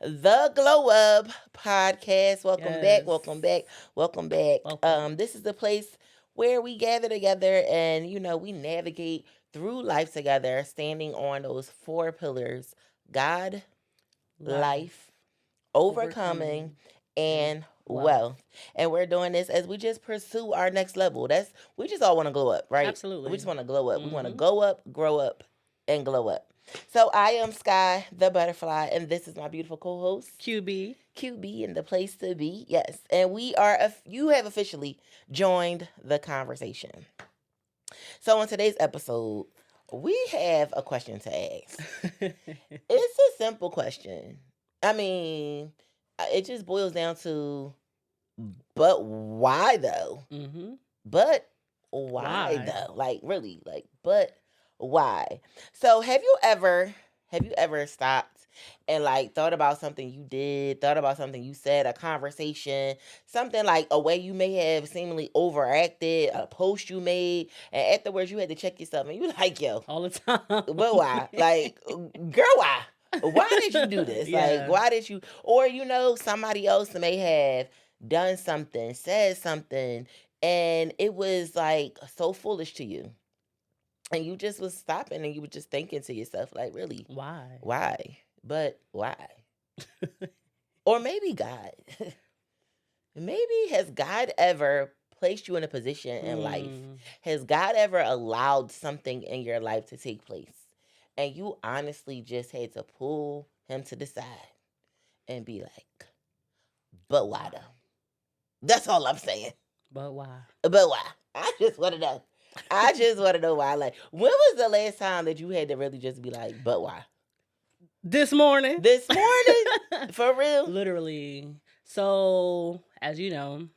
the Glow Up podcast. Welcome back, Yes. welcome back, welcome back. Welcome. This is the place where we gather together and we navigate through life together, standing on those four pillars: God, Life. life, overcoming, Overcoming and and wealth. wealth. And we're doing this as we just pursue our next level. That's we just all want to glow up, right? We just Absolutely. want to glow up. We want to Mm-hmm. go up, grow up, and glow up. So I am Sky the butterfly, and this is my beautiful co-host QB. QB and the place to be. Yes, and you have officially joined the conversation. So on today's episode, we have a question to ask. It's a simple question. I mean, it just boils down to, but why though? mm-hmm. But why Why? though? Like really, like but why? So have you ever stopped and like thought about something you did, thought about something you said, a conversation, something like a way you may have seemingly overacted, a post you made, and afterwards you had to check yourself and you like, yo, All the time. but why? Like, girl, why? Why did you do this? Like, Yeah. why did you? Or somebody else may have done something, said something, and it was like so foolish to you, and you just was stopping and you were just thinking to yourself, like, really, Why? why? But why? Or maybe God. Maybe has God ever placed you in a position in life? Mm. Has God ever allowed something in your life to take place? And you honestly just had to pull him to the side and be like, but why though? That's all I'm saying. But why? But why? I just want to know. I just want to know why. Like, when was the last time that you had to really just be like, but why? This morning. This morning? For real? Literally. So, as you know,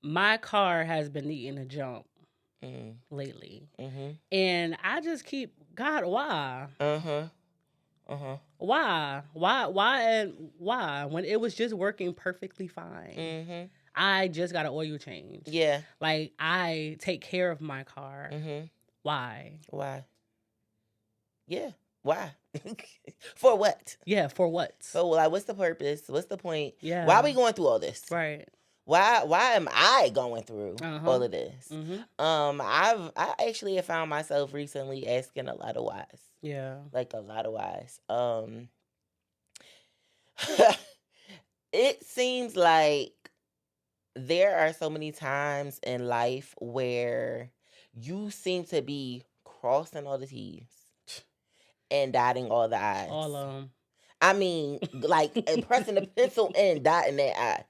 my car has been needing a jump lately. Mm-hmm. And I just keep, God, why? Uh-huh. Uh-huh. Why? When it was just working perfectly fine. Mm-hmm. I just got an oil change. Yeah. Like, I take care of my car. Mm-hmm. Why? Why? Yeah. Why? For what? Yeah, for what? So like, what's the purpose? What's the point? Yeah. Why are we going through all this? Right. Why am I going through all of this? Mm-hmm. I actually have found myself recently asking a lot of whys. Yeah. Like a lot of whys. It seems like there are so many times in life where you seem to be crossing all the T's and dotting all the I's. All of them. I mean, like pressing the pencil and dotting that I.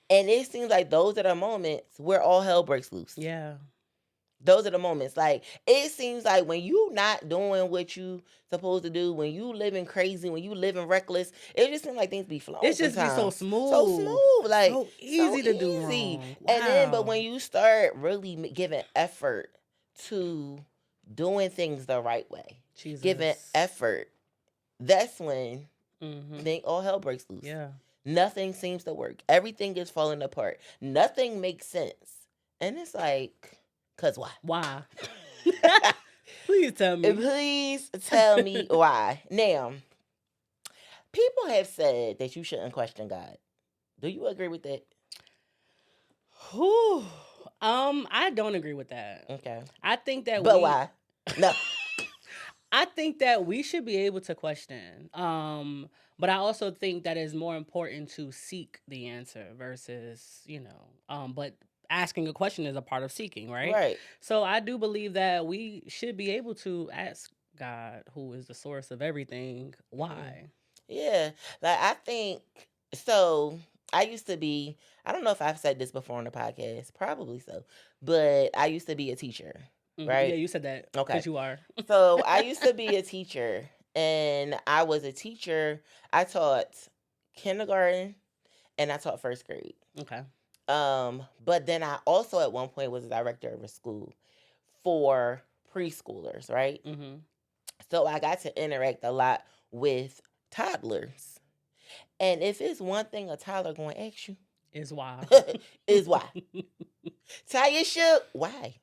And it seems like those are the moments where all hell breaks loose. Yeah. Those are the moments. Like, it seems like when you not doing what you supposed to do, when you living crazy, when you living reckless, it just seems like things be flowing. It just be so sometimes. smooth. So smooth. Like, so easy to do wrong. Wow. And then, but when you start really giving effort to doing things the right way, Jesus. giving effort, that's when Mm-hmm. all hell breaks loose. Yeah. Nothing seems to work. Everything is falling apart. Nothing makes sense. And it's like, cause why? Why? Please tell me. Please tell me why. Now, people have said that you shouldn't question God. Do you agree with that? Whew. I don't agree with that. Okay. I think that But why? No. I think that we should be able to question. But I also think that it's more important to seek the answer versus, but asking a question is a part of seeking, right? Right. So I do believe that we should be able to ask God, who is the source of everything, why. Yeah. Like, I think so. I used to be, I don't know if I've said this before on the podcast, probably so, but I used to be a teacher. Right? Yeah, you said that. Okay. Because you are. So I used to be a teacher, and I was a teacher. I taught kindergarten and I taught first grade. Okay. But then I also at one point was a director of a school for preschoolers, right? Mm-hmm. So I got to interact a lot with toddlers. And if it's one thing a toddler going to ask you, is why. Is why. Tie your shoe. Why?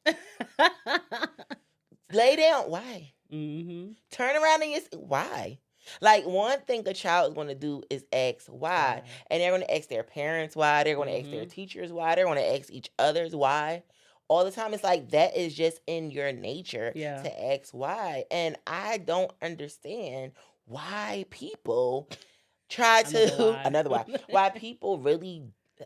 Lay down. Why? Mm-hmm. Turn around and why? Like, one thing a child is going to do is ask why. Why? And they're going to ask their parents why. They're going to ask their teachers why. They're going to ask each other's why. All the time. It's like that is just in your nature Yeah. to ask why. And I don't understand why people try Another to why. another why people really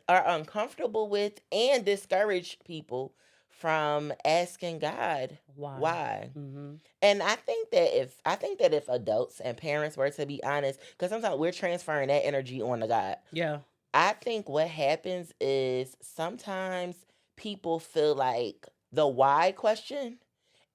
are uncomfortable with and discourage people from asking God Why? why. Mm-hmm. And I think that if adults and parents were to be honest, because sometimes we're transferring that energy onto God. Yeah. I think what happens is sometimes people feel like the why question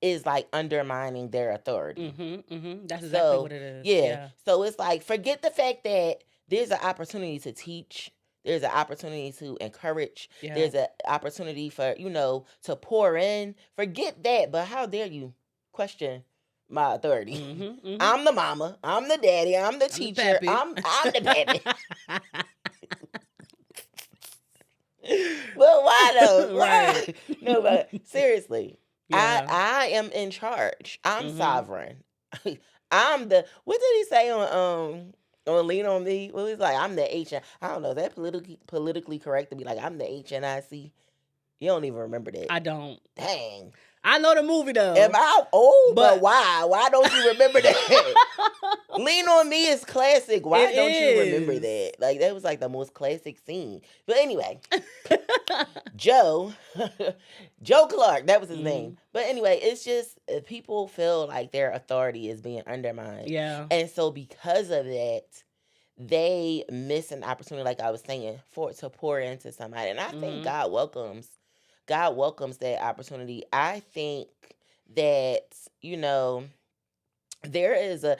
is like undermining their authority. Mm-hmm. Mm-hmm. That's exactly So what it is. yeah. Yeah. So it's like, forget the fact that there's an opportunity to teach. There's an opportunity to encourage. Yeah. There's an opportunity for, to pour in. Forget that. But how dare you question my authority? Mm-hmm. Mm-hmm. I'm the mama. I'm the daddy. I'm the I'm the teacher. pappy. I'm the baby. Well, why though? Why? Right. No, but seriously, Yeah. I am in charge. I'm Mhm. sovereign. I'm the. What did he say on Lean on Me? Well, he's like, I'm the HN. I don't know. Is that politically correct to be like, I'm the HNIC? You don't even remember that. I don't. Dang. I know the movie though. Am I old? But But- why? Why don't you remember that? Lean on Me is classic. Why It don't you remember is. that? Like, that was like the most classic scene. But anyway, Joe Clark, that was his name. But anyway, it's just people feel like their authority is being undermined. Yeah. And so because of that, they miss an opportunity, like I was saying, to pour into somebody. And I think God welcomes that opportunity. I think that, there's a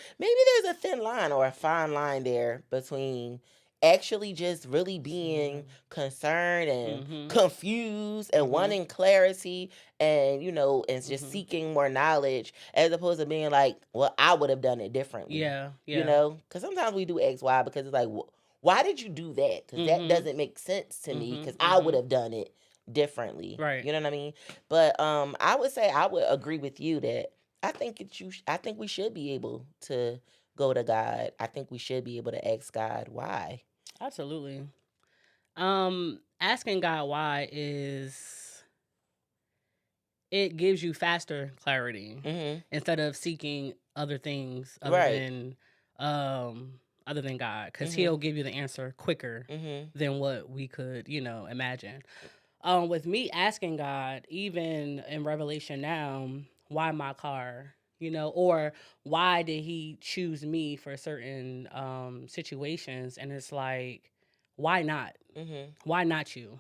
thin line or a fine line there between actually just really being concerned and confused and wanting clarity and and just seeking more knowledge, as opposed to being like, well, I would have done it differently. Yeah. Because sometimes we do X, Y, because it's like, why did you do that? Because that doesn't make sense to me, because I would have done it differently. Right. You know what I mean? But I would say I would agree with you that I think we should be able to go to God. I think we should be able to ask God why. Absolutely. Asking God why it gives you faster clarity instead of seeking other things other than God, because He'll give you the answer quicker than what we could, imagine. With me asking God, even in Revelation now, why my car, or why did He choose me for certain situations, and it's like, why not? Why not you?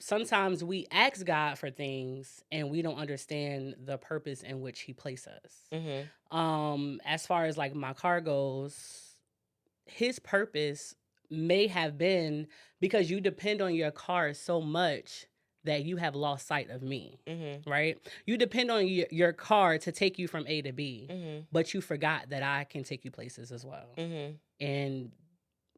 Sometimes we ask God for things and we don't understand the purpose in which He placed us. As far as like my car goes, His purpose may have been because you depend on your car so much that you have lost sight of me, right? You depend on your car to take you from A to B, but you forgot that I can take you places as well. And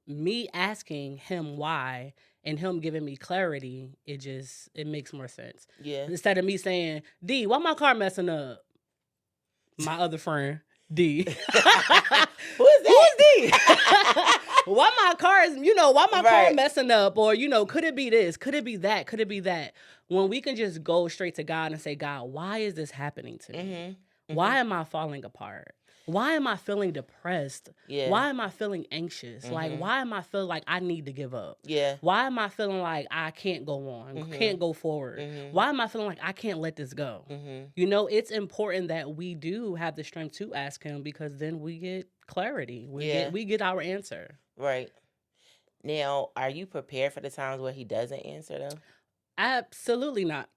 me asking Him why and Him giving me clarity, it makes more sense. Yeah. Instead of me saying, D, why my car messing up? My other friend, D. Who is that? Who is D? Why my car is, why my car Right. messing up? Or, could it be this? Could it be that? Could it be that? When we can just go straight to God and say, God, why is this happening to me? Why am I falling apart? Why am I feeling depressed? Yeah. Why am I feeling anxious? Like, why am I feeling like I need to give up? Yeah. Why am I feeling like I can't go on, can't go forward? Why am I feeling like I can't let this go? It's important that we do have the strength to ask Him, because then we get clarity. We get our answer. Right. Now, are you prepared for the times where He doesn't answer, though? Absolutely not.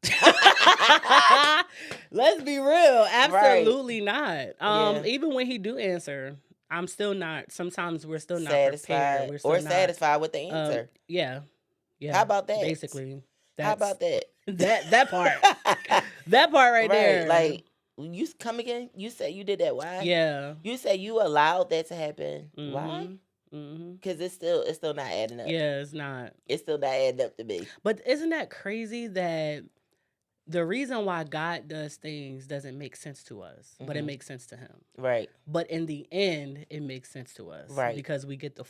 Let's be real. Absolutely not. Even when He do answer, I'm still not. Sometimes we're still not prepared. We're still or not satisfied with the answer. Yeah. How about that? Basically. How about that? That part. That part right there. Like, you come again? You said you did that. Why? Yeah. You said you allowed that to happen. Mhm. Why? Because it's still not adding up. Yeah, it's not. It's still not adding up to me. But isn't that crazy that the reason why God does things doesn't make sense to us, but it Mhm. makes sense to him. Right. But in the end, it makes sense to us Right. because we get the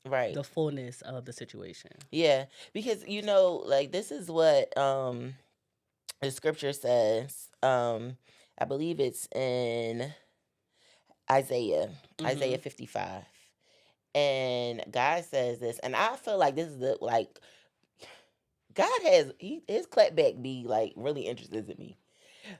Right. fullness of the situation. Yeah. Because like this is what the scripture says. I believe it's in Isaiah, Isaiah Mhm. 55. And God says this, and I feel like this is the like God has his clapback be like really interested in me.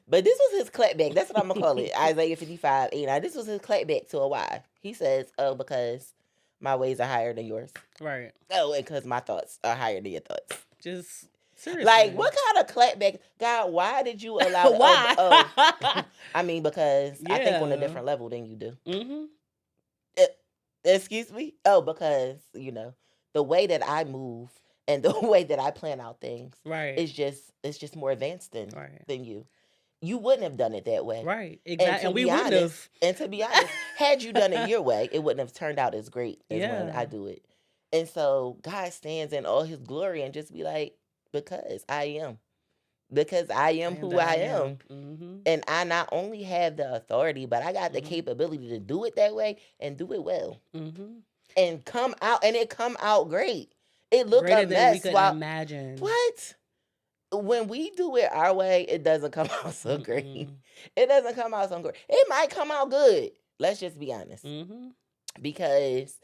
But this was his clapback. That's what I'm gonna call it. Isaiah 55, 8. This was his clapback to a wife. He says, "Oh, because my ways are higher than yours. Right. Oh, and because my thoughts are higher than your thoughts." Just seriously. Like, what kind of clapback? God, why did you allow it? Why? I mean, because I think on a Yeah. different level than you do. Mhm. Excuse me? Oh, because, the way that I move and the way that I plan out things Right. is just more advanced Right. than you. You wouldn't have done it that way. Right. And Exactly. to And we be wouldn't honest, have. and to be honest, had you done it your way, it wouldn't have turned out as great as when I Yeah. do it. And so God stands in all his glory and just be like, because I am. Because I am am who that I I am. am. Mhm. And I not only have the authority, but I got the Mhm. capability to do it that way and do it well. Mhm. And it come out great. It look Greater a than we mess could while imagine. what? When we do it our way, it doesn't come out so great. Mm-mm. It doesn't come out so great. It might come out good. Let's just be honest. Mhm. Because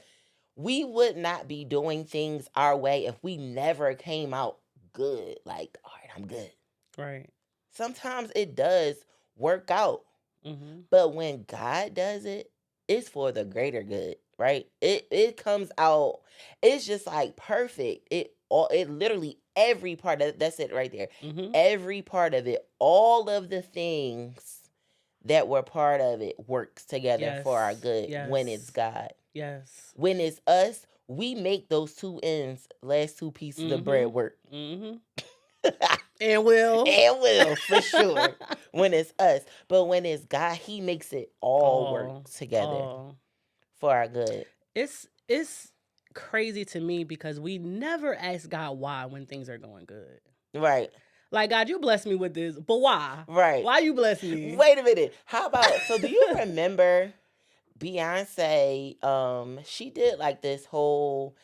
we would not be doing things our way if we never came out good. Like, all right, I'm good. Right. Sometimes it does work out. Mhm. But when God does it, it's for the greater good, right? It comes out, it's just like perfect. It literally every part of that's it right there. Mhm. Every part of it, all of the things that were part of it works together for our Yes. good when it's Yes. God. Yes. When it's us, we make those two ends, last two pieces of bread Mhm. work. Mhm. And will. It will, for sure, when it's us. But when it's God, he makes it all work together Oh. for our good. It's crazy to me because we never ask God why when things are going good. Right, Like, God, you bless me with this, but why? right. Why you bless me? Wait a minute. How about, so do you remember Beyonce? She did like this whole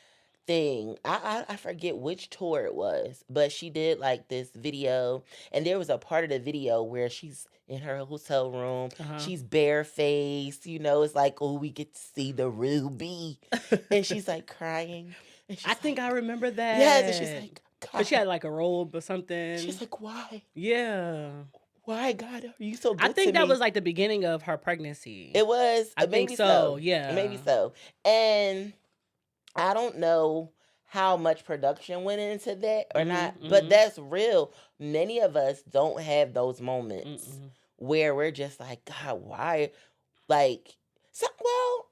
thing. I forget which tour it was, but she did like this video, and there was a part of the video where she's in her hotel room. Uh-huh. She's barefaced. It's like, oh, we get to see the ruby, and she's like crying. And she's I think like, I remember that. yes, and she's like, But she God. had like a robe or something. She's like, why? Yeah. Why, God, are you so I good think to that me? was like the beginning of her pregnancy. It was. I think Maybe so. so. Yeah. Maybe so. And I don't know how much production went into that or not, but that's real. Many of us don't have those moments where we're just like, God, why? Like, well,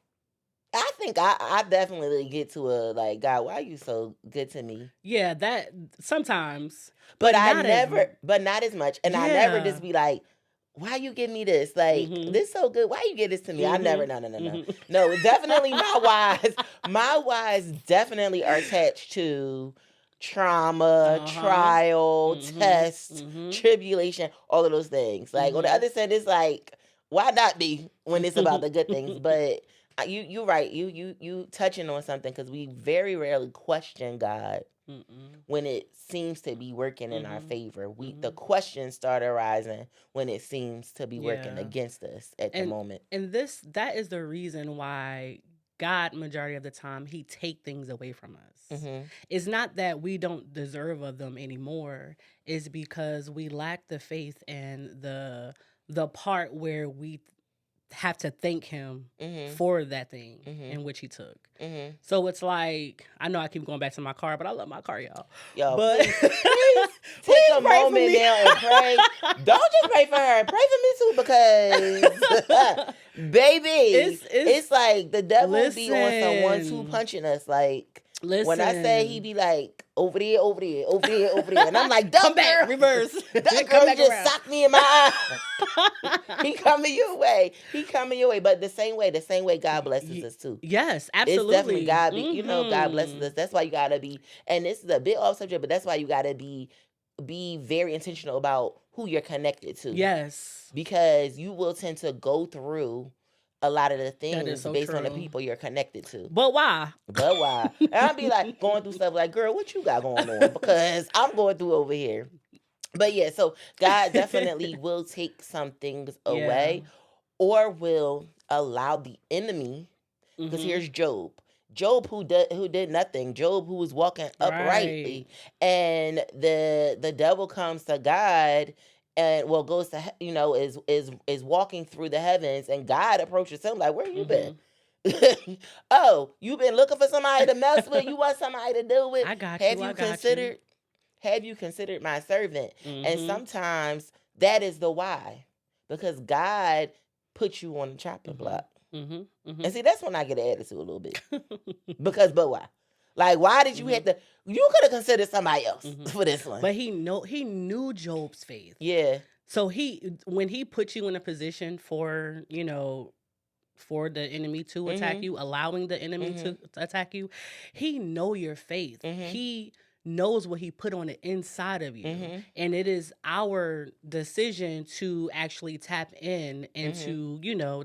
I think I definitely get to a like, God, why are you so good to me? Yeah, that sometimes. But I not never, but not as much. And I never Yeah. just be like, why you give me this? Like, this so good. Why you give this to me? I never, no. No, definitely my whys. My whys definitely are attached to trauma, trial, test, tribulation, all of those things. Like, on the other side, it's like, why not be when it's about the good things? But you're right. You touching on something, because we very rarely question God when it seems to be working in our favor. The questions start arising when it seems to be working against us at the moment. And that is the reason why God, majority of the time, he take things away from us. It's not that we don't deserve of them anymore. It's because we lack the faith and the part where we have to thank him for that thing in which he took. So it's like, I know I keep going back to my car, but I love my car, y'all. Yo, but please take a moment now and pray. Don't just pray for her. Pray for me too, because baby, it's like the devil be on some 1-2 punching us. Like, when I say he be like, over there, and I'm like, come back, reverse. That girl just socked me in my eye. He coming your way. But the same way God blesses us too. Yes, absolutely. It's definitely God. God blesses us. That's why you gotta be. And this is a bit off subject, but that's why you gotta be be very intentional about who you're connected to. Yes. Because you will tend to go through a lot of the That is things so based on the true. people you're connected to. But why? But why? And I'll be like going through stuff like, girl, what you got going on? Because I'm going through over here. But yeah, so God definitely will take some things Yeah. away or will allow the enemy. Because Mhm. here's Job. Job who did nothing. Job who was walking uprightly, and the devil comes to God and goes to is walking through the heavens, and God approaches him like, where you been? Oh, you been looking for somebody to mess with? You want somebody to deal with? I got Have you. you I got considered? Have you considered my servant? you. And sometimes that is the why, because God put you on the chopping block. And see, that's when I get an attitude a little bit. Because, but why? Like, why did you have to? You could have considered somebody else for this one. But he knew Job's faith. Yeah. So when he put you in a position for for the enemy to attack you, allowing the enemy to attack you, he know your faith. He knows what he put on the inside of you, and it is our decision to actually tap in and to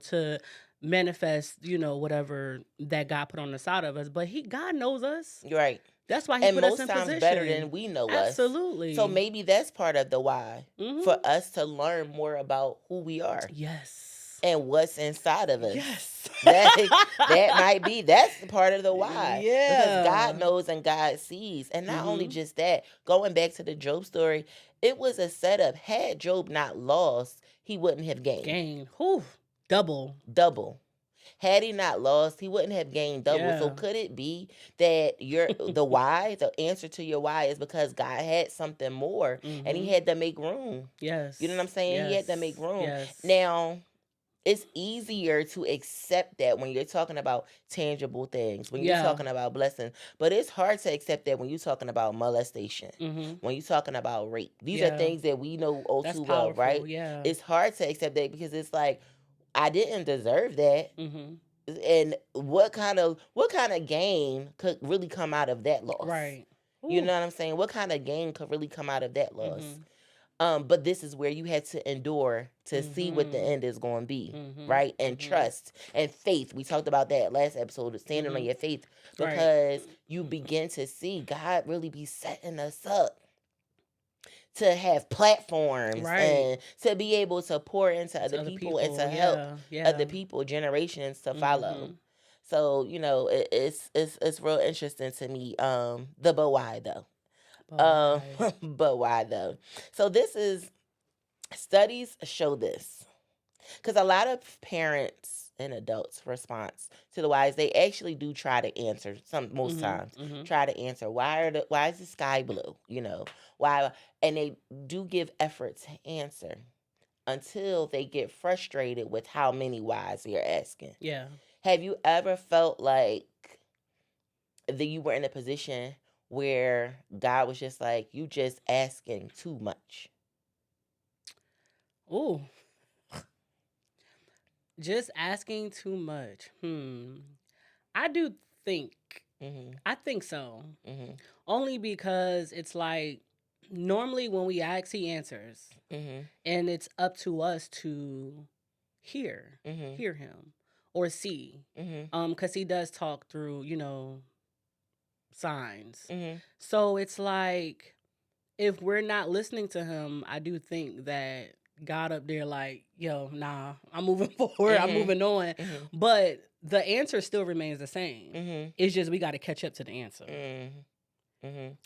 to manifest whatever that God put on the side of us. But God knows us. Right. That's why he put us in position. And most times better than we know us. Absolutely. So maybe that's part of the why, for us to learn more about who we are. Yes. And what's inside of us. Yes. That might be, that's the part of the why. Yeah. Because God knows and God sees. And not only just that, going back to the Job story, it was a setup. Had Job not lost, he wouldn't have gained. Whew. Double. Had he not lost, he wouldn't have gained double. Yeah. So could it be that the why, the answer to your why is because God had something more and he had to make room? Yes. You know what I'm saying? Yes. He had to make room. Yes. Now, it's easier to accept that when you're talking about tangible things, when you're talking about blessings. But it's hard to accept that when you're talking about molestation, when you're talking about rape. These are things that we know all too well, right? Yeah. It's hard to accept that because it's like, I didn't deserve that. And what kind of gain could really come out of that loss? Right. You know what I'm saying? What kind of gain could really come out of that loss? But this is where you had to endure to see what the end is going to be, right? And trust and faith. We talked about that last episode, standing on your faith, because you begin to see God really be setting us up to have platforms and to be able to pour into other people and to help other people, generations to follow. So, it's real interesting to me. The but why though? But why though? So this is, studies show this, because a lot of parents and adults' response to the whys, they actually do try to answer most times. Try to answer why is the sky blue? Why, and they do give effort to answer until they get frustrated with how many whys you're asking. Yeah. Have you ever felt like that you were in a position where God was just like, you just asking too much? Ooh. Just asking too much. I do think. I think so. Only because it's like, normally when we ask, he answers. And it's up to us to hear him or see. Because he does talk through, signs. So it's like, if we're not listening to him, I do think that God up there like, yo, nah, I'm moving forward. I'm moving on. But the answer still remains the same. It's just we got to catch up to the answer.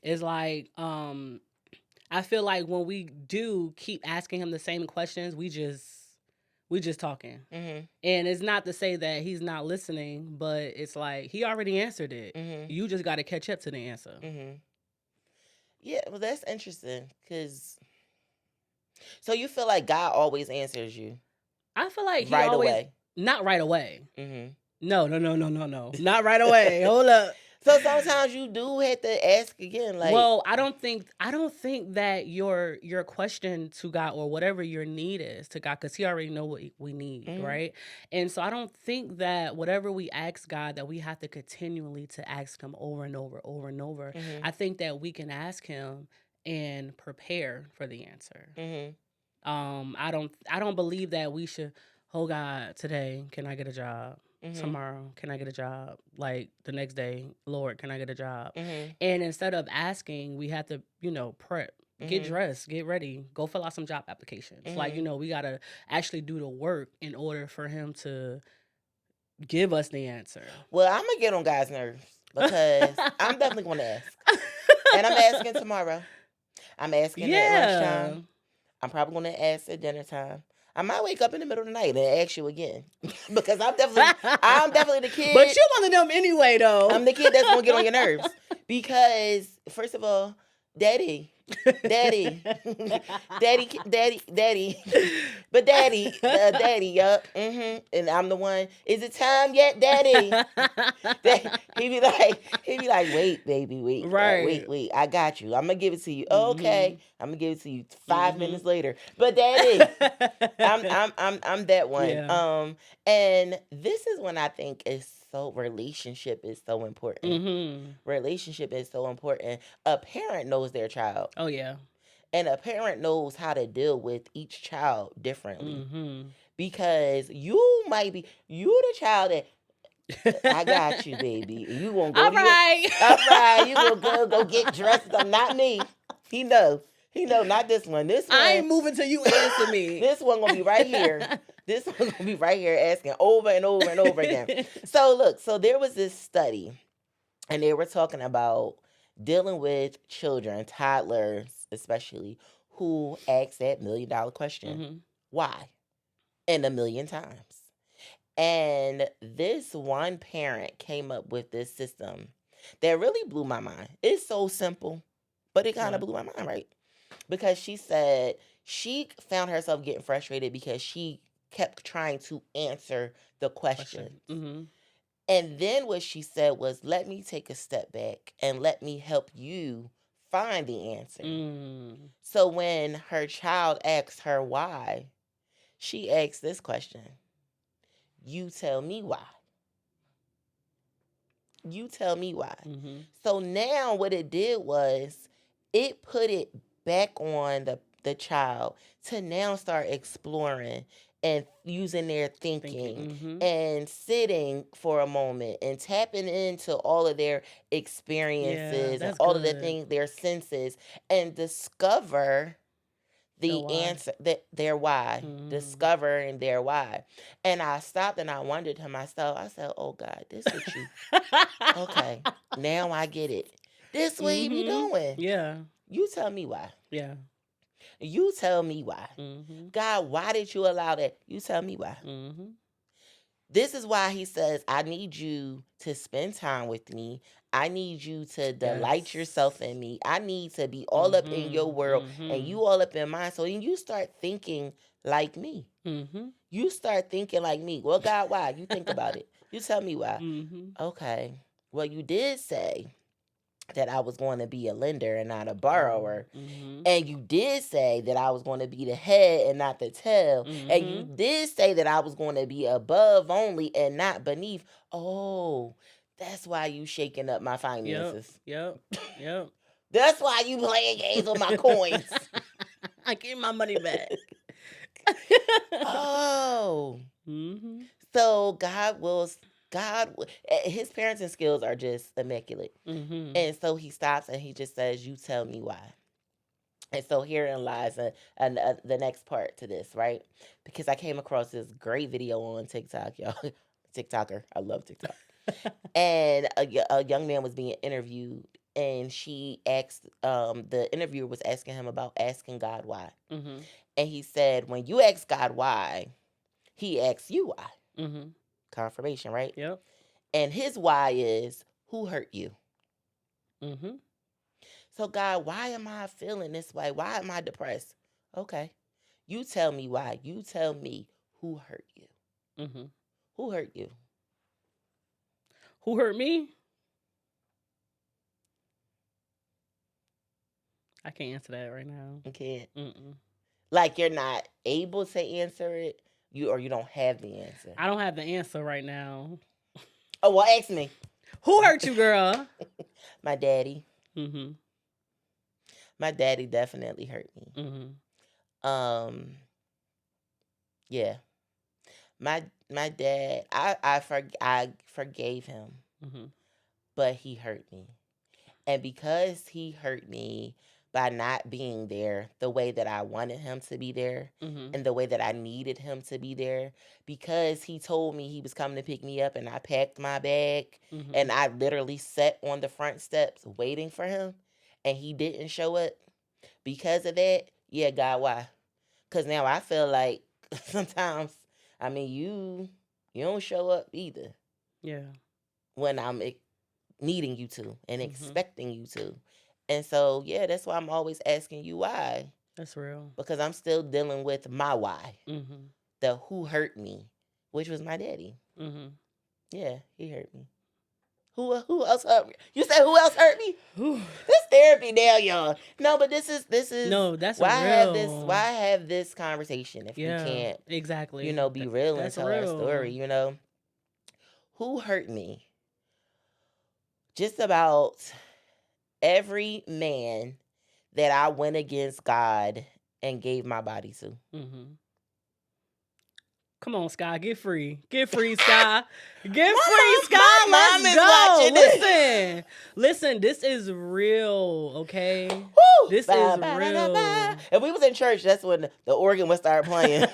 It's like, I feel like when we do keep asking him the same questions, we just talking. And it's not to say that he's not listening, but it's like he already answered it. You just got to catch up to the answer. Yeah, well, that's interesting, because so you feel like God always answers you? I feel like he right always away. Not right away. No, not right away. Hold up. So sometimes you do have to ask again, like, well, I don't think that your question to God or whatever your need is to God, because he already know what we need, right? And so I don't think that whatever we ask God that we have to continually to ask him over and over. I think that we can ask him and prepare for the answer. Mm-hmm. I don't believe that we should, oh God, today, can I get a job? Mm-hmm. Tomorrow, can I get a job? Like the next day, Lord, can I get a job? Mm-hmm. And instead of asking, we have to, prep, get Mm-hmm. dressed, get ready, go fill out some job applications. Like, Mm-hmm. we got to actually do the work in order for him to give us the answer. Well, I'm gonna get on guys' nerves because I'm definitely gonna ask, and I'm asking tomorrow. I'm asking at lunchtime. I'm probably gonna ask at dinner time. I might wake up in the middle of the night and ask you again because I'm definitely the kid. But you one of them anyway, though. I'm the kid that's gonna get on your nerves because first of all, daddy, daddy, but daddy, yup, and I'm the one. Is it time yet, daddy? He be like, wait, baby, wait, Right. wait, I got you. I'm gonna give it to you. Mhm. Okay, I'm gonna give it to you 5 Mhm. minutes later. But daddy, I'm that one. Yeah. And this is when I think relationship is so important. Mhm. Relationship is so important. A parent knows their child. Oh yeah. And a parent knows how to deal with each child differently. Mhm. Because you might be the child that I got you, baby. You gonna go All to right. all right, you gonna go get dressed up. Not me. He know, not this one. This one I ain't moving till you answer me. This one gonna be right here. This one gonna be right here asking over and over and over again. So look, there was this study, and they were talking about dealing with children, toddlers especially, who ask that $1 million question. Mhm. Why? And 1,000,000 times. And this one parent came up with this system that really blew my mind. It's so simple, but it kind of What? blew my mind, right? Because she said she found herself getting frustrated because she kept trying to answer the question. Mhm. And then what she said was, let me take a step back and let me help you find the answer. Mm. So when her child asks her why, she asks this question: you tell me why. You tell me why. Mhm. So now what it did was it put it back on the child to now start exploring and using their thinking Mhm. and sitting for a moment and tapping into all of their Yeah, experiences and that's all of the good. things, their senses, and discover The the why. answer, their why, Mhm. discovering their why. And I stopped and I wondered to myself, I said, oh God, this what you, okay, now I get it. This what he be Mhm. doing. Yeah. You tell me why. Yeah. You tell me why. Mhm. God, why did you allow that? You tell me why. Mhm. This is why he says, I need you to spend time with me. I need you to delight yourself in me. I need to be all up in your world and you all up in mine. So then you start thinking like me. Mhm. You start thinking like me. Well, God, why? You think about it. You tell me why. Mhm. Okay. Well, you did say that I was going to be a lender and not a borrower. Mhm. And you did say that I was going to be the head and not the tail. And you did say that I was going to be above only and not beneath. Oh, that's why you shaking up my finances. Yep. That's why you playing games with my coins. I get my money back. Oh. Mhm. So his parenting skills are just immaculate. Mhm. And so he stops and he just says, you tell me why. And so herein lies the next part to this, right? Because I came across this great video on TikTok, y'all. TikToker. I love TikTok. And a young man was being interviewed, and she asked, the interviewer was asking him about asking God why. Mhm. And he said, when you ask God why, he asks you why. Mhm. Confirmation, right? Yep. And his why is, who hurt you? Mhm. So, God, why am I feeling this way? Why am I depressed? Okay. You tell me why. You tell me who hurt you. Mhm. Who hurt you? Who hurt me? I can't answer that right now. You can't. Mm-mm. Like you're not able to answer it, or you don't have the answer. I don't have the answer right now. Oh, well, ask me. Who hurt you, girl? My daddy. Mm-hmm. My daddy definitely hurt me. Mm-hmm. Yeah. My dad, I forgave him, Mm-hmm. but he hurt me. And because he hurt me by not being there the way that I wanted him to be there Mm-hmm. and the way that I needed him to be there, because he told me he was coming to pick me up and I packed my bag Mm-hmm. and I literally sat on the front steps waiting for him and he didn't show up because of that, yeah, God, why? Because now I feel like sometimes, I mean, you don't show up either Yeah. when I'm needing you to and Mm-hmm. expecting you to. And so, yeah, that's why I'm always asking you why. That's real. Because I'm still dealing with my why. Mm-hmm. The who hurt me, which was my daddy. Mm-hmm. Yeah, he hurt me. Who else hurt me? You said who else hurt me? Whew. This therapy now, y'all. No, but this is No, that's why I have this real. why I have this conversation if we Yeah, can't, exactly. be real and That's tell our real. story, Who hurt me? Just about every man that I went against God and gave my body to. Mm-hmm. Come on, Sky, get free. Get free, Sky. Get free, Sky. my mom Let's is go. watching this. Listen, this is real, okay? Woo! This Ba, is ba, da, da, real. ba. If we was in church, that's when the organ would start playing.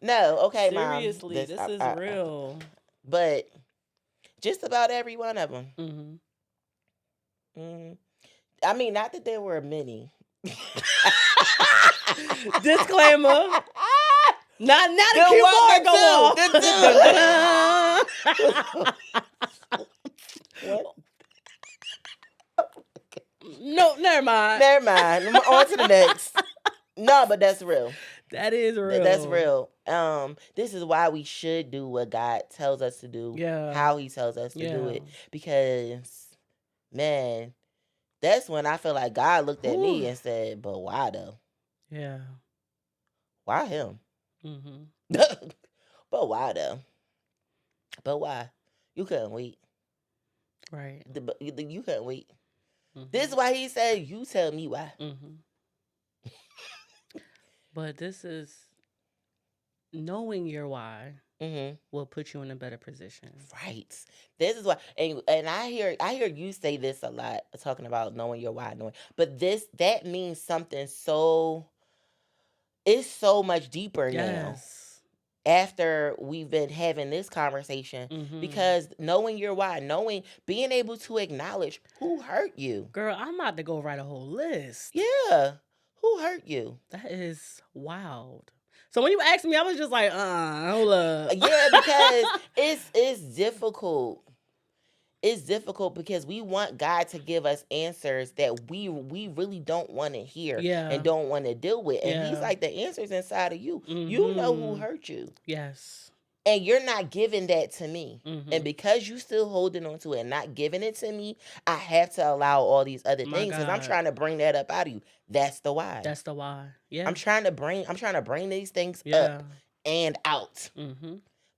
No, okay, Seriously, Mom. this is real. But just about every one of them. Mm-hmm. I mean, not that there were many. Disclaimer. Not a Good cue one, board go off. What? No, never mind. Never mind. On to the next. No, but that's real. That is real. That's real. This is why we should do what God tells us to do. Yeah. How He tells us to do it. Because, man, that's when I feel like God looked at me and said, "But why though? Yeah. Why him? Mm-hmm. But why though? But why? You couldn't wait. Right. You couldn't wait. Mm-hmm. This is why He said, "You tell me why." Mm-hmm. But this is knowing your why will put you in a better position. Right. This is why, and I hear you say this a lot, talking about knowing your why, but that means something so. It's so much deeper now. After we've been having this conversation, because knowing your why, being able to acknowledge who hurt you. Girl, I'm about to go write a whole list. Yeah. Who hurt you? That is wild. So when you asked me, I was just like, hold up. Yeah, because it's difficult. It's difficult because we want God to give us answers that we really don't want to hear and don't want to deal with. And He's like, the answer's inside of you. You know who hurt you. Yes. And you're not giving that to me. And because you still holding on to it and not giving it to me, I have to allow all these other things because I'm trying to bring that up out of you. That's the why. That's the why. Yeah. I'm trying to bring these things up and out.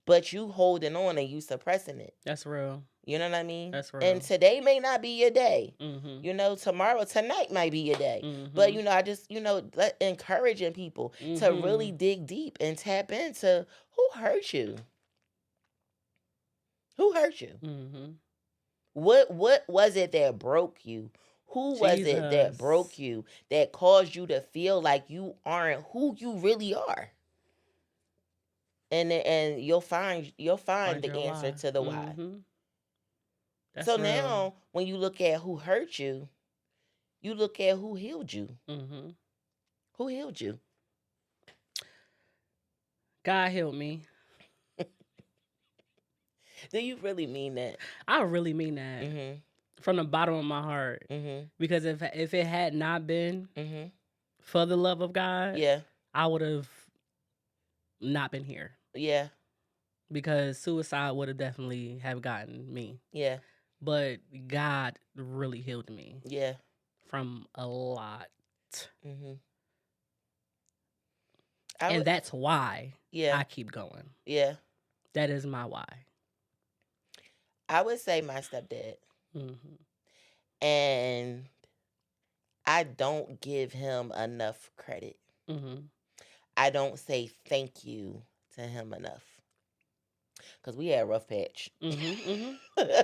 But you holding on and you suppressing it. That's real. You know what I mean? That's real. And today may not be your day. Tonight might be your day. But, I just, encouraging people to really dig deep and tap into who hurt you. Who hurt you? What was it that broke you? Who was it that broke you that caused you to feel like you aren't who you really are? And you'll find the answer to the why. So real. Now, when you look at who hurt you, you look at who healed you. Who healed you? God healed me. Do you really mean that? I really mean that. From the bottom of my heart. Because if it had not been for the love of God, I would have not been here. Yeah. Because suicide would have definitely have gotten me. Yeah. But God really healed me. Yeah. From a lot. And that's why I keep going. Yeah. That is my why. I would say my stepdad. And I don't give him enough credit. Mm-hmm. I don't say thank you to him enough. Because we had a rough patch. Mm-hmm. Mm-hmm.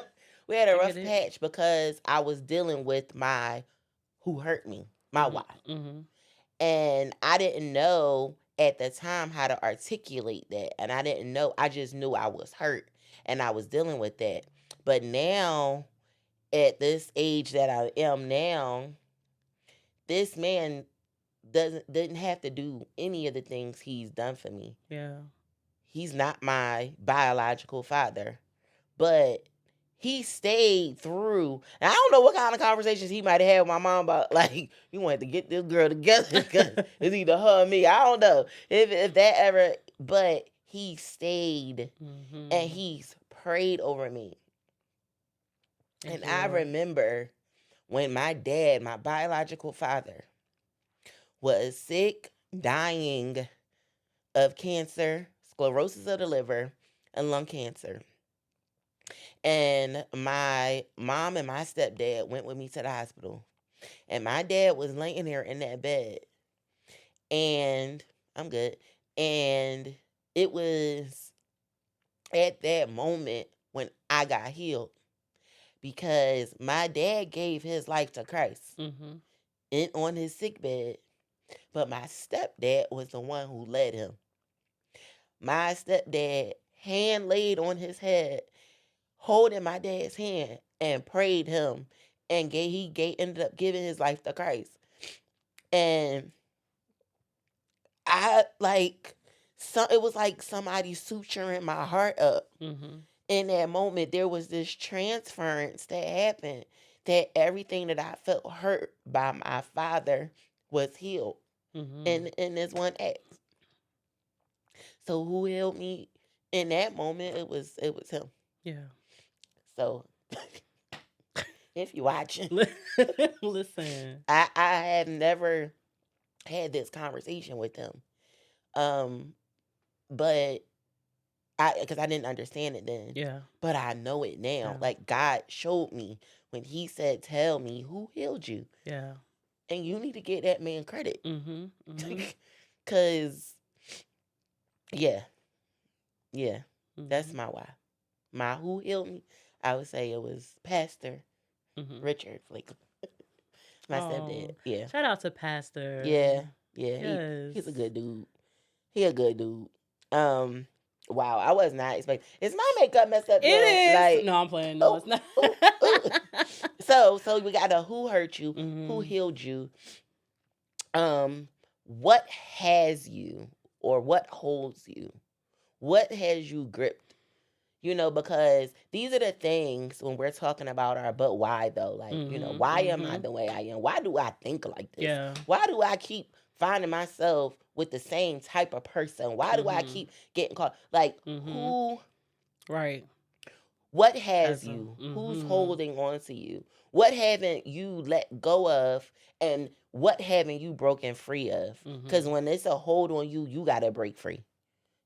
We had a I get rough it. patch because I was dealing with my who hurt me, my why. Mm-hmm. Mm-hmm. And I didn't know at the time how to articulate that. And I didn't know, I just knew I was hurt and I was dealing with that. But now, at this age that I am now, this man didn't have to do any of the things he's done for me. Yeah. He's not my biological father, but he stayed through. And I don't know what kind of conversations he might have had with my mom about, like, you wanted to get this girl together because it's either her or me. I don't know if that ever, but he stayed Mm-hmm. and he's prayed over me. Thank And you, I Lord. remember when my dad, my biological father, was sick, dying of cancer, sclerosis of the liver, and lung cancer. And my mom and my stepdad went with me to the hospital. And my dad was laying there in that bed. And I'm good. And it was at that moment when I got healed because my dad gave his life to Christ Mm-hmm. on his sick bed. But my stepdad was the one who led him. My stepdad hand laid on his head, holding my dad's hand and prayed him, and ended up giving his life to Christ. And I it was like somebody suturing my heart up. Mm-hmm. In that moment, there was this transference that happened, that everything that I felt hurt by my father was healed Mm-hmm. in this one act. So who healed me in that moment? It was him. Yeah. So if you watching, Listen. I have never had this conversation with him, but because I didn't understand it then, Yeah. but I know it now. Yeah. Like, God showed me when He said, "Tell me who healed you," Yeah. and you need to give that man credit, Mm-hmm. Mm-hmm. cause yeah, yeah, that's Mm-hmm. my why. My who healed me, I would say it was Pastor Mm-hmm. Richard Flake, my stepdad. Oh, Yeah, shout out to Pastor. yeah, yeah. Yes. He's a good dude. He a good dude. Um, wow, I was not expecting. Is my makeup messed up, It y'all? is. Like, No, I'm playing. No, ooh, it's not. ooh, ooh. So we got a who hurt you, who Mm-hmm. healed you, what has you or what holds you, what has you gripped, because these are the things when we're talking about our but why though, like, Mm-hmm. why am I Mm-hmm. the way I am, why do I think like this, Yeah. why do I keep finding myself with the same type of person, why do I Mm-hmm. keep getting caught, like, Mm-hmm. who, Right. what has Has a. you, who's Mm-hmm. holding on to you, what haven't you let go of, and what haven't you broken free of, because Mm-hmm. when it's a hold on you, you gotta break free,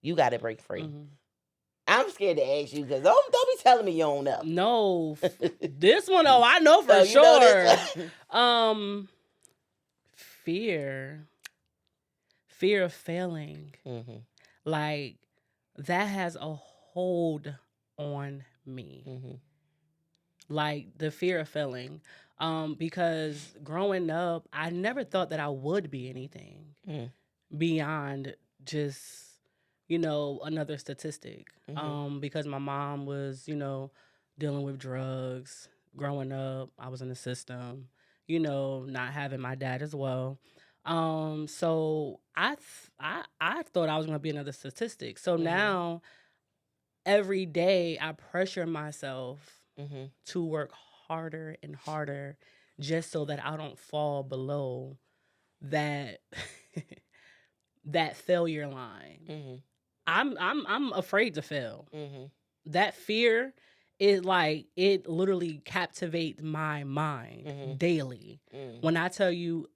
you gotta break free. Mm-hmm. I'm scared to ask you because don't be telling me you don't know. No, this one. Oh, I know for So you know sure. this Fear of failing, mm-hmm. like that has a hold on me. Mm-hmm. Like the fear of failing, because growing up, I never thought that I would be anything beyond just another statistic. Mm-hmm. Because my mom was dealing with drugs growing up. I was in the system, not having my dad as well. So I thought I was gonna be another statistic. So Mm-hmm. now every day I pressure myself Mm-hmm. to work harder and harder just so that I don't fall below that that failure line. Mm-hmm. I'm afraid to fail. Mm-hmm. That fear is like it literally captivates my mind Mm-hmm. daily. Mm-hmm. When I tell you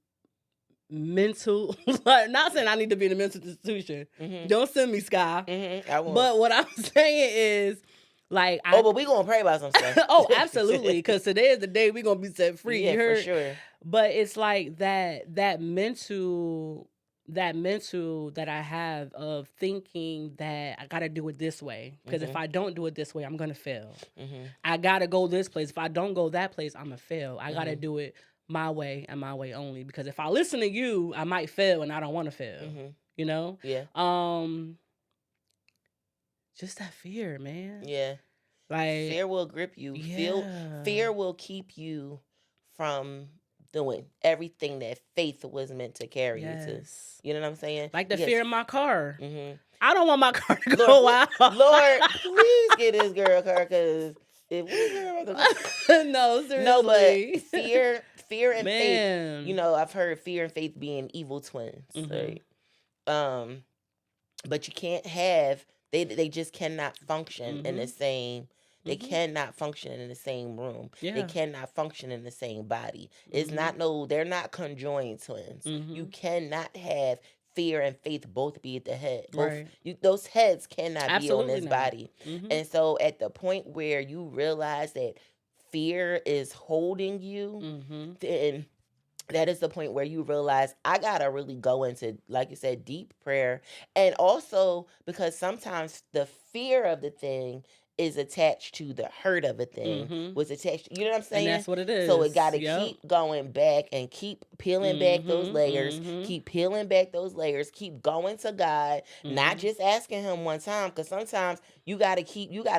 mental, like, not saying I need to be in a mental institution. Mm-hmm. Don't send me, Sky. Mm-hmm. I won't. But what I'm saying is Like but we gonna pray about some stuff. Oh, absolutely, because today is the day we're gonna be set free. Yeah, You for heard? sure. But it's like that mental that I have of thinking that I gotta do it this way. Because if I don't do it this way, I'm gonna fail. I gotta go this place. If I don't go that place, I'm gonna fail. I gotta do it my way and my way only. Because if I listen to you, I might fail, and I don't want to fail. You know? Yeah. Just that fear, man. Yeah. Like fear will grip you. Yeah. Fear will keep you from doing everything that faith was meant to carry you to. You know what I'm saying? Like the fear in my car. Mm-hmm. I don't want my car to go out. Lord, please get this girl a car, because if we no, seriously. No, but fear and Man. faith. You know, I've heard fear and faith being evil twins. Right? But you can't have they just cannot function in the same. They cannot function in the same room. They cannot function in the same body. It's not they're not conjoined twins. You cannot have fear and faith both be at the head. Those heads cannot be on this body. And so at the point where you realize that fear is holding you, then that is the point where you realize I gotta really go into, like you said, deep prayer. And also because sometimes the fear of the thing is attached to the hurt of a thing. Was attached, you know what I'm saying? And that's what it is. So it gotta keep going back and keep peeling back those layers. Keep peeling back those layers. Keep going to God, not just asking Him one time, because sometimes you gotta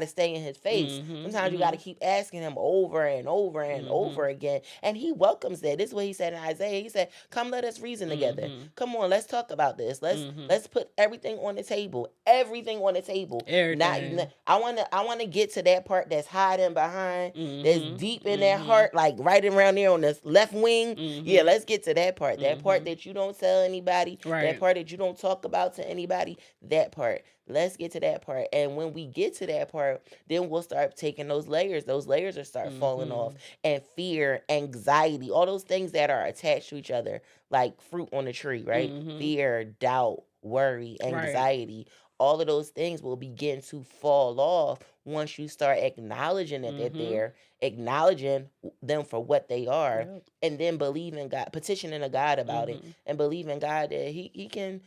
stay in His face. Sometimes you gotta keep asking Him over and over and over again, and He welcomes that. This is what He said in Isaiah. He said, "Come, let us reason together. Come on, let's talk about this. Let's put everything on the table. Everything on the table. Everything. I want to get to that part that's hiding behind, that's deep in that heart, like right around there on the left wing. Yeah, let's get to that part. That part that you don't tell anybody. That part that you don't talk about to anybody. That part. Let's get to that part. And when we get to that part, then we'll start taking those layers. Those layers will start falling off. And fear, anxiety, all those things that are attached to each other, like fruit on a tree, right? Fear, doubt, worry, anxiety. All of those things will begin to fall off once you start acknowledging that they're there, acknowledging them for what they are, and then believing God, petitioning to God about it, and believing God that He can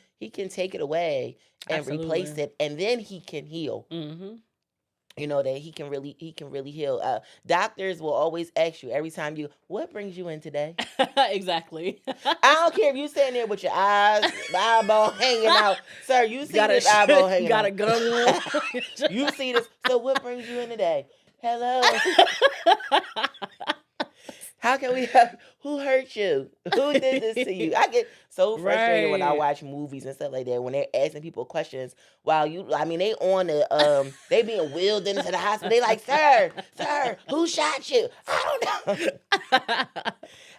take it away and replace it, and then He can heal. You know, that he can really heal. Doctors will always ask you every time what brings you in today? Exactly. I don't care if you sitting there with your eyeball hanging out. Sir, you see this eyeball hanging got out. a gun. You see this. So what brings you in today? Hello. How can we have, who hurt you? Who did this to you? I get so frustrated when I watch movies and stuff like that, when they're asking people questions while they on the, they being wheeled into the hospital. They like, sir, who shot you? I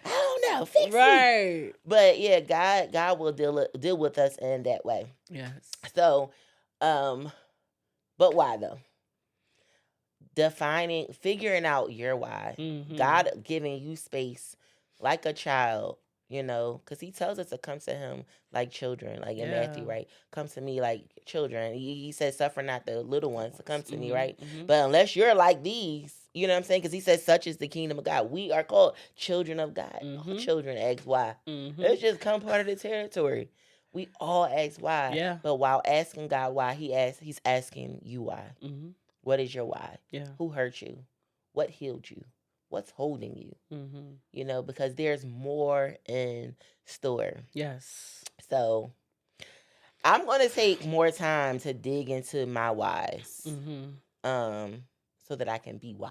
don't know. Fix it. But yeah, God will deal with us in that way. Yes. So, but why though? Figuring out your why. God giving you space like a child, because He tells us to come to Him like children, like in Matthew, right? Come to me like children. He says, suffer not the little ones to come to me, right? But unless you're like these, you know what I'm saying? Because He says, such is the kingdom of God. We are called children of God. All children ask why. It's just come part of the territory. We all ask why. Yeah. But while asking God why, He's asking you why. What is your why? Yeah. Who hurt you? What healed you? What's holding you? Because there's more in store. Yes. So I'm going to take more time to dig into my whys, so that I can be wise.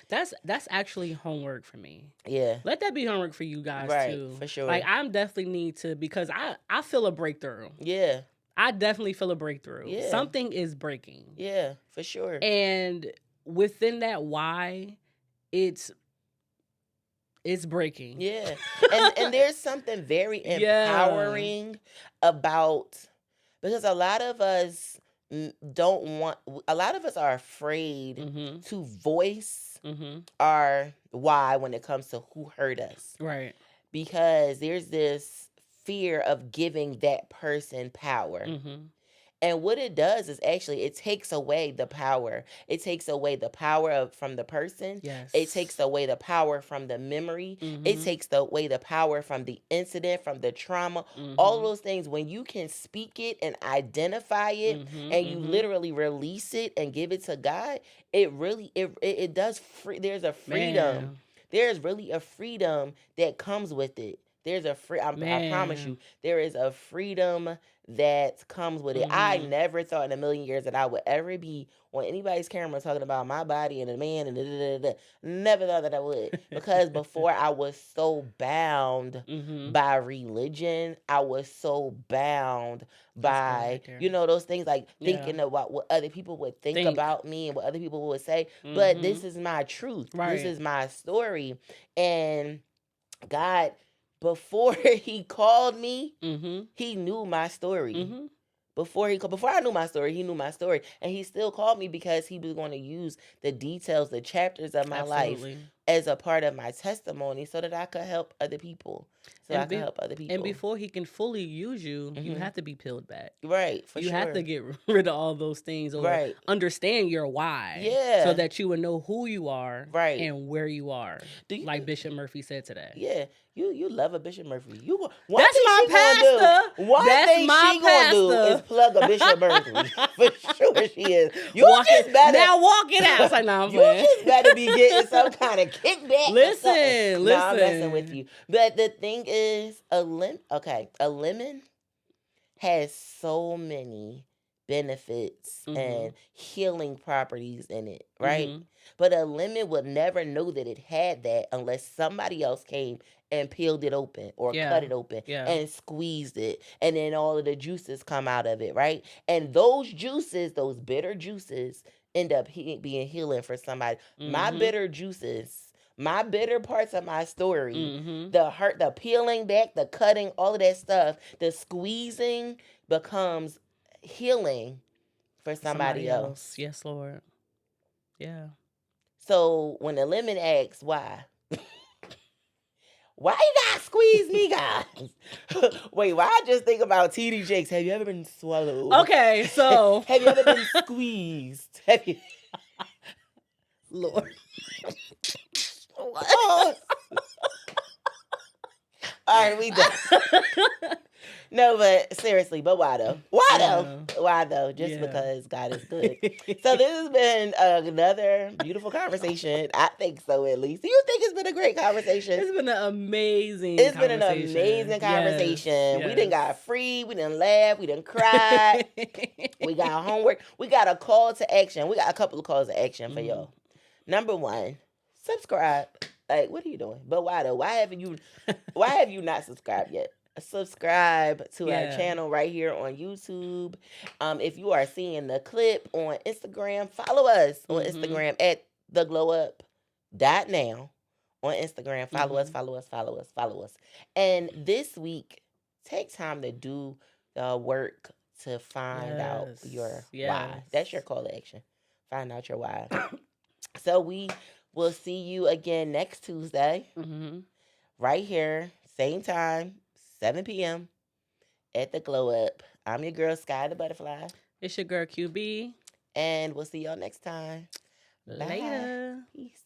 That's actually homework for me. Yeah. Let that be homework for you guys too. For sure. Like I'm definitely need to, because I feel a breakthrough. Yeah. I definitely feel a breakthrough. Yeah. Something is breaking. Yeah, for sure. And within that why, it's breaking. Yeah. and there's something very empowering about, because a lot of us are afraid to voice our why when it comes to who hurt us. Right. Because there's this fear of giving that person power. And what it does is actually it takes away the power. It takes away the power from the person. Yes. It takes away the power from the memory. Mhm. It takes away the power from the incident, from the trauma. Mhm. All of those things. When you can speak it and identify it, and you literally release it and give it to God, it really it does free. There's a freedom. Man. There's really a freedom that comes with it. There's a free. I promise you, there is a freedom that comes with it. I never thought in a million years that I would ever be on anybody's camera talking about my body and a man and never thought that I would, because before I was so bound by religion. I was so bound by those things, like thinking about what other people would think about me and what other people would say. But this is my truth. Right. This is my story. And God, before he called me, he knew my story. Before I knew my story, he knew my story. And he still called me because he was going to use the details, the chapters of my life as a part of my testimony so that I could help other people. I could help other people. And before he can fully use you, you have to be peeled back. Right, for you sure. You have to get rid of all those things, or understand your why. Yeah. So that you would know who you are, right, and where you are. Like Bishop Murphy said today. Yeah. You love a Bishop Murphy. That's my pastor. One thing she gonna do is plug a Bishop Murphy. For sure she is. You just better now walk it out. It's like, nah, I'm playing. You just better be getting some kind of kickback. Listen. Nah, I'm messing with you. But the thing is, a lemon has so many benefits and healing properties in it, right? But a lemon would never know that it had that unless somebody else came and peeled it open or cut it open and squeezed it, and then all of the juices come out of it, right? And those juices, those bitter juices, end up being healing for somebody. My bitter juices, my bitter parts of my story, the hurt, the peeling back, the cutting, all of that stuff, the squeezing becomes healing for somebody else. Yes, Lord. Yeah. So when the lemon asks why, why you gotta squeeze me, guys? Wait, why I just think about TD Jakes? Have you ever been swallowed? Okay, so have you ever been squeezed? Have you? Lord. All right, we done. No, but seriously, but why though? Why though? Just because God is good. So this has been another beautiful conversation. I think so, at least. Do you think it's been a great conversation? It's been an amazing conversation. Been an amazing conversation. Yes. We done got free. We done laughed. We done cried. We got homework. We got a call to action. We got a couple of calls to action for y'all. Number 1, subscribe. Like, what are you doing? But why though? Why have you not subscribed yet? Subscribe to our channel right here on YouTube. If you are seeing the clip on Instagram, follow us on Instagram at theglowup.now on Instagram. Follow us. And this week, take time to do the work to find out your why. That's your call to action. Find out your why. So we will see you again next Tuesday, right here, same time, 7 p.m. at the Glow Up. I'm your girl, Sky the Butterfly. It's your girl, QB. And we'll see y'all next time. Later. Bye. Peace.